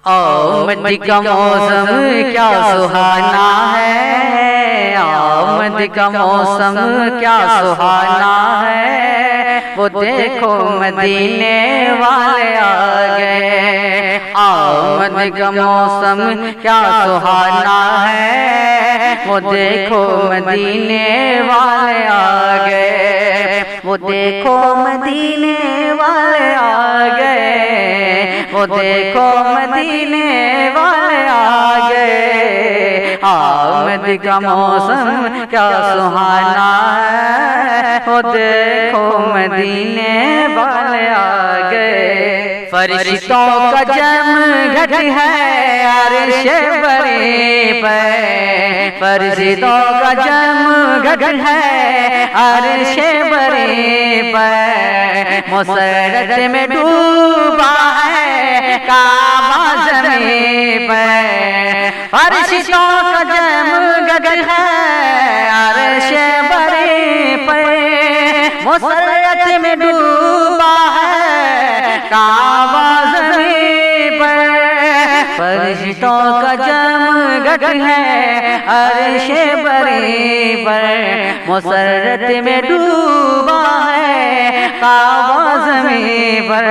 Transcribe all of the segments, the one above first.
آمد کا موسم کیا سہانا ہے، آمد کا موسم کیا سہانا ہے، وہ دیکھو مدینے والے آ گئے۔ آمد کا موسم کیا سہانا ہے، وہ دیکھو مدینے والے آ گئے، وہ دیکھو مدینے والے آ گئے، وہ دیکھو مدینے والے آ گئے۔ آمد کا موسم کیا سہانا ہے، وہ دیکھو مدینے والے آ گئے۔ فرشتوں کا جمگھٹ ہے عرش بری پہ، فرشتوں کا جمگھٹ ہے عرش بری پہ، مسرت میں ڈوبا ہے کعبہ زمین پہ، فرشتوں کا جمگھٹ ہے عرش بری پہ، مسرت میں ڈوبا ہے کعبہ زمین پر، فرشتوں کا جمگھٹ ہے عرش بری پر، مسرت میں ڈوبا ہے کعبہ زمین پر،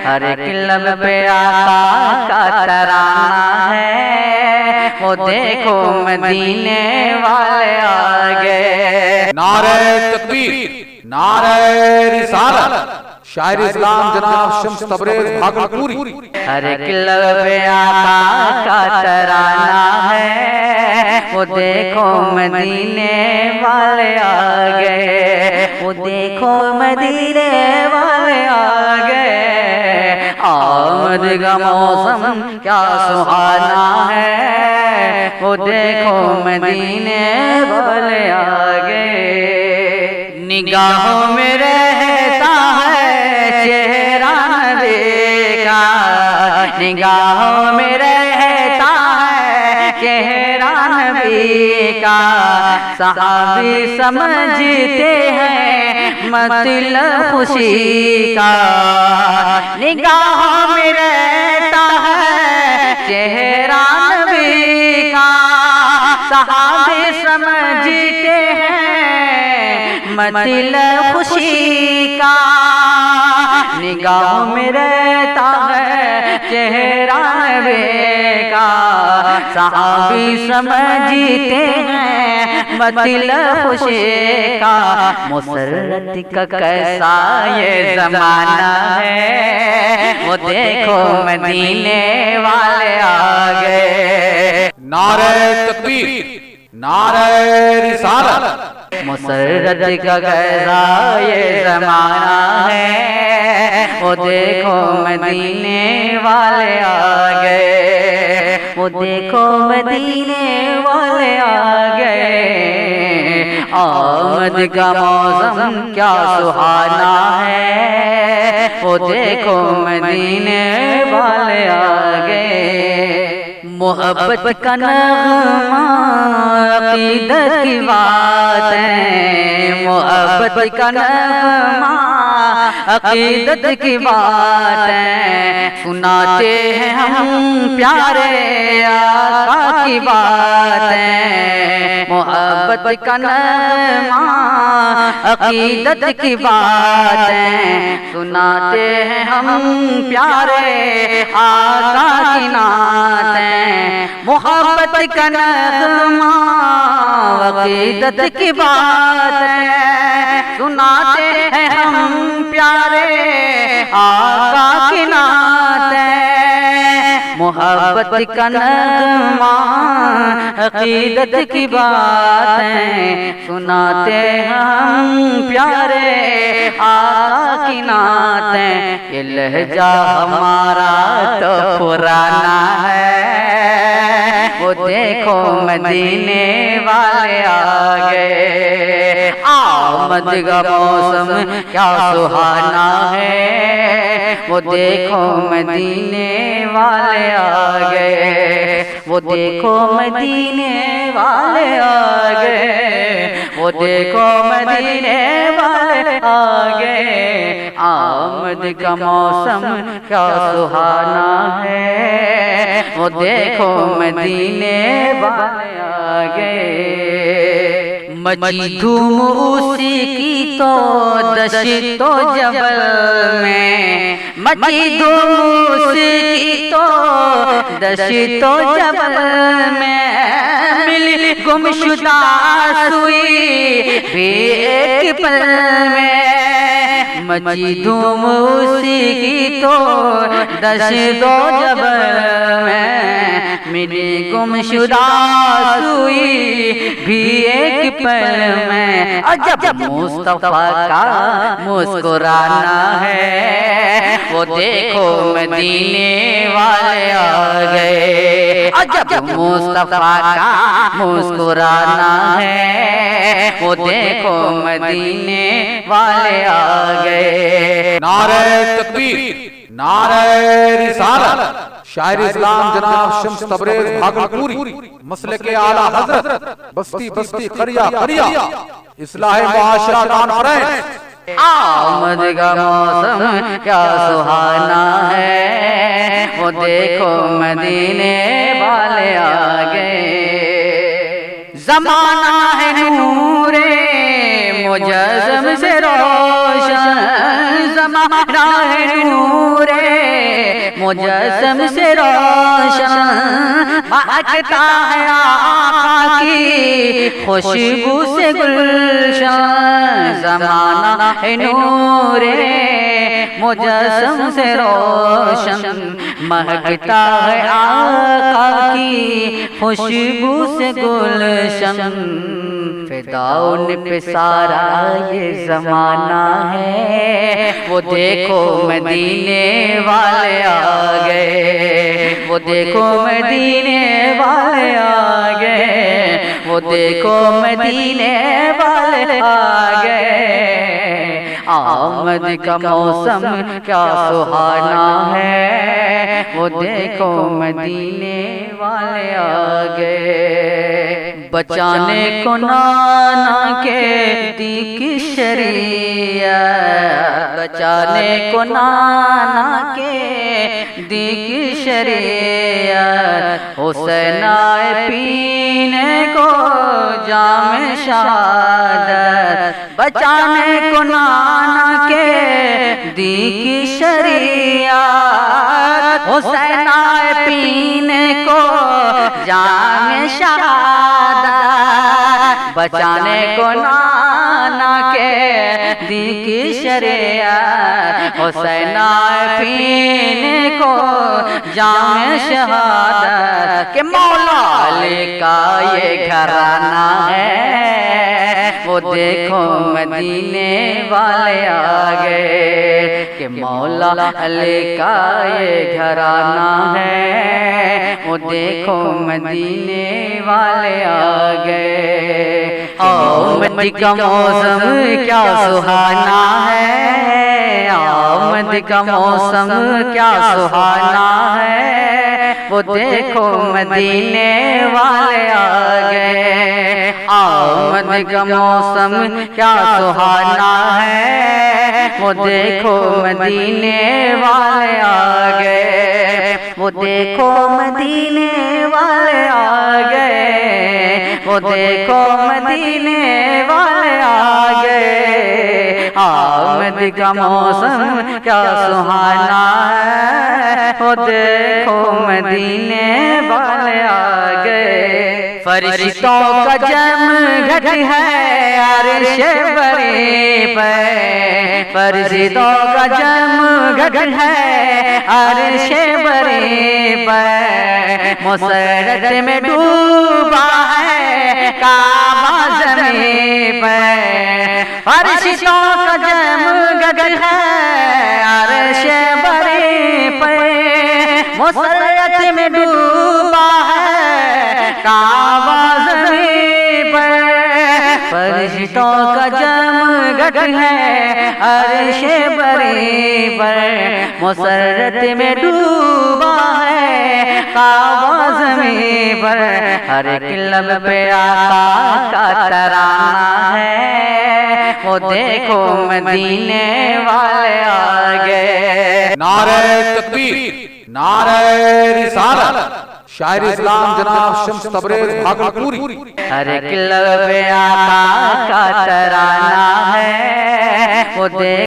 ہر ایک لب پہ آقا کا ترانہ ہے، وہ دیکھو مدینے والے آ گئے۔ نعرہ تکبیر، نعرہ رسالت، شاعر اسلام جناب شمس تبریز بھاگلپوری۔ ہر ایک لب پہ آقا کا ترانہ ہے، وہ دیکھو مدینے والے آ گئے، وہ دیکھو مدینے والے آ گئے۔ آمد کا موسم کیا سہانا ہے، وہ دیکھو مدینے والے آ گئے۔ نگاہوں میں رہتا ہے چہرہ نبی کا، نگاہوں میں رہتا ہے چہرہ نبی کا، صحابی سمجھتے ہیں مطلب خوشی کا، نگاہوں میں رہتا ہے چہرہ نبی کا، صحابی سمجھتے ہیں مطلب خوشی کا، نگاہوں میں رہتا ہے چہرہ نبی کا، صحابی سمجھتے ہیں مطلب خوشی کا، مسرت کا کیسا یہ زمانہ ہے، وہ دیکھو مدینے والے آ گئے۔ نعرہ تکبیر، نعرہ رسالت، مسرت کا کیسا یہ زمانہ ہے، وہ دیکھو مدینے والے آ گئے، وہ دیکھو مدینے والے آ گئے۔ آمد کا موسم کیا سہانا ہے، وہ دیکھو مدینے والے آ گئے۔ محبت کا نغمہ عقیدت کی بات ہے، محبت کا نغمہ عقیدت کی بات ہے، سناتے ہیں ہم پیارے آقا کی بات ہے، محبت کا نغمہ عقیدت کی بات ہے، سناتے ہیں ہم پیارے آقا کی نعت ہے، محبت کا نغمہ عقیدت کی بات ہے، سناتے ہیں ہم پیارے آقا کی نعت ہے، محبت کا نغمہ عقیدت کی بات ہے، سناتے ہیں ہم پیارے آقا کی نعت ہے۔ یہ لہجہ ہمارا تو پرانا ہے، وہ دیکھو مدینے والے آ گئے۔ آمد کا موسم کیا سہانا ہے، وہ دیکھو مدینے والے آ گئے، وہ دیکھو مدینے والے آ گئے، وہ دیکھو مدینے والے آ گئے۔ آمد کا موسم کیا سہانا ہے، وہ دیکھو مدینے والے آ گئے، مچی دھوم اسی کی تو دشت و جبل میں، مچی دھوم اسی کی تو دشت و جبل میں، ملی گم شدہ سوئی بھی ایک پل میں، مچی دھوم اسی کی تو دشت و جبل میں، ملی گم شدہ سوئی بھی ایک پل میں، اور جب مصطفیٰ کا مسکرانا ہے وہ دیکھو مدینے والے آ گئے، اور جب مصطفیٰ کا مسکرانا ہے وہ دیکھو مدینے والے آ گئے۔ نعرہ تکبیر، نعرہ رسالت، شاعر اسلام جناب شمس تبریز بھاگلپوری، مسلک اعلیٰ حضرت، بستی بستی قریہ قریہ، اصلاح معاشرہ کانفرنس۔ آمد کا موسم کیا سہانا ہے وہ دیکھو مدینے والے آ گئے، زمانہ ہے نور مجسم سے روشن، زمانہ ہے نور مجسم سے روشن، مہکتا ہے آقا کی خوشبو سے گلشن، زمانہ ہے نور مجسم سے روشن، مہکتا ہے آقا کی خوشبو سے گلشن، فداؤن پہ سارا یہ زمانہ ہے وہ دیکھو مدینے والے آ گئے، وہ دیکھو مدینے والے آ گئے، وہ دیکھو مدینے والے آ گئے، آمد کا موسم کیا سہانا ہے وہ دیکھو مدینے والے آ گئے، بچانے کو نانا کے دی کی شریعت، بچانے کو نانا کے دی کی شریعت، حسین آئے پینے کو جام شہادت، بچانے کو نانا کے دی کی شریعت، حسین آئے پینے کو جام شہادت، بچانے کو نانا کے دی کی شریعت، حسین آئے پینے کو جام شہادت، کہ مولا علی کا یہ گھرانہ ہے وہ دیکھو مدینے والے آ گئے، کہ مولا علی کا یہ گھرانہ ہے وہ دیکھو مدینے والے آ گئے، آمد کا موسم کیا سہانا ہے، آمد کا موسم کیا سہانا ہے وہ دیکھو مدینے والے آ گئے، آمد کا موسم کیا سہانا ہے وہ دیکھو مدینے والے آ گئے، وہ دیکھو مدینے والے آ گئے، وہ دیکھو مدینے والے آ گئے، آمد کا موسم کیا سہانا ہے وہ دیکھو مدینے والے آ گئے، فرشتوں کا جم گھٹ ہے عرش بری پہ، فرشتوں کا جم گھٹ ہے عرش بری پہ، مسرت میں ڈوبا ہے کعبہ زمین پہ، فرشتوں کا جم گھٹ ہے عرش بری پہ، مسرت میں ڈوبا ہے کعبہ زمین پہ، فرشتوں کا جم گھٹ ہے عرش بری پر، مسرت میں ڈوبا ہے کعبہ زمین پر، ہر ایک لب پہ آقا کا ترانہ ہے وہ دیکھو مدینے والے آ گئے، نعرہ تکبیر، نعرہ رسالت، شاعر اسلام جناب شمس تبریز بھاگلپوری، ہر ایک لب آقا کا ترانہ ہے وہ دیکھ